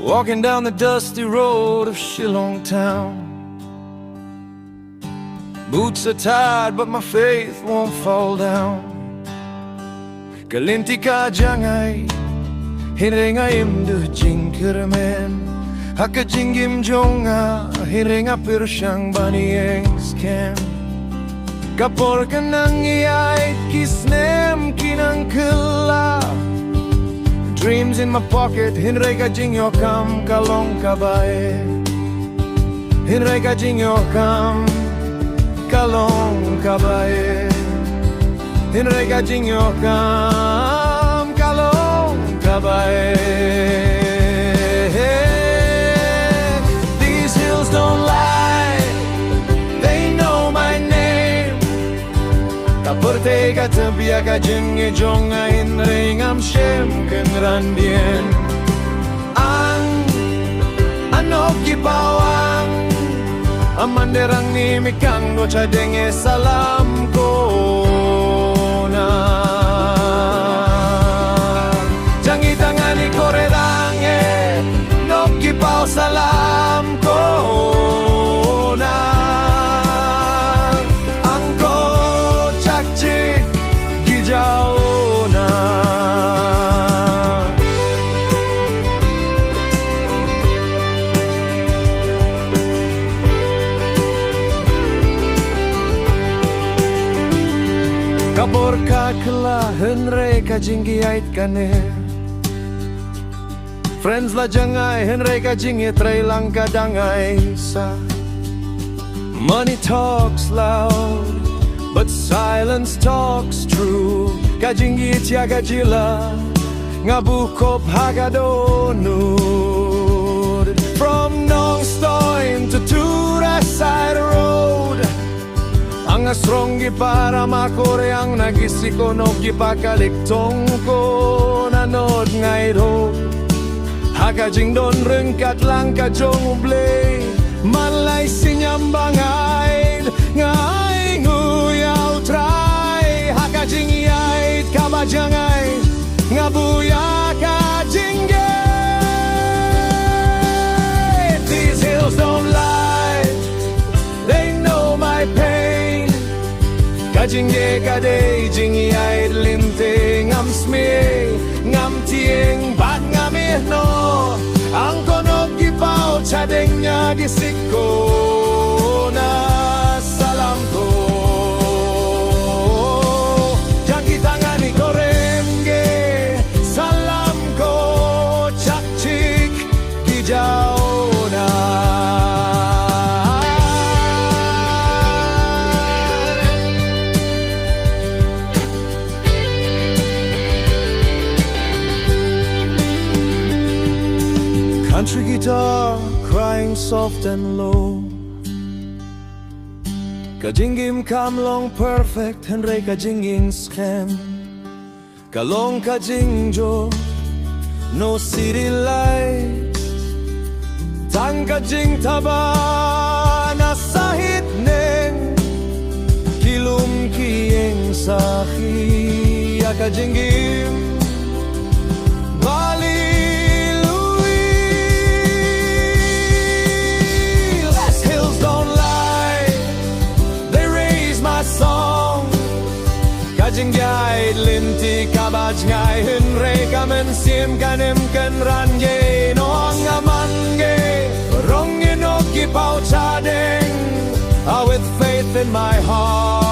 Walking down the dusty road of Shillong town. Boots are tired but my faith won't fall down. Kalinti ka jangay hiringa imdu jingkirmen. Haka jingim jonga hiringa pirsyang banieng scam. Kapor ka nang iyay kisnem kinang kela. Dreams in my pocket, hinray ka jingyo kam kalong kabae. Hinray ka jingyo kam kalong kabae. Hinray ka jingyo kam kalong kabae. These hills don't lie, they know my name. Kapurte ka tabia ka jingye jonga hinray ngam shem kenrandien. Ang anok gipawang amanderang ni mikang no chadenge salam ko na. Jangi tangani koredange nok gipaw salam ko na. Angko chakchi gijaw na. Kapor ka kela henre ka jinggi ait kane. Friends la jangay henre ka jinggi tray lang ka dangay sa. Money talks loud but silence talks true. Ka jinggi tiaga jila ngabukop hagadonud. From Nongstoin to Tura side road. Ang asronggi para makore ang nagisiko no gipakaliktong ko nanod ngairo. Hakajing don rengkat lang ka jong uble. Malay sinyambangay ngay nguyaw try. Hakajing iyait kabajangay ngabuya kajing gate. These hills don't lie, they know my pain. Kajingye kadey jingi ay linte ngam sme ngam tieng bat ngamih no. Ang konog gipaw chadeng nya gisiko na salam ko. Jangi tangani koremge salam ko chakchik gijaw na. Country guitar crying soft and low. Kajingim kamlong perfect henry kajinging scam. Kalong kajingjo no city lights. Tang kajing taba na sahit neng. Kilum kieng sahi ya kajingim bali. Kajingyay linti kabaj ngay hinre kamen sim kanem kan ranje no ang amange rong inoki pau chadeng with faith in my heart.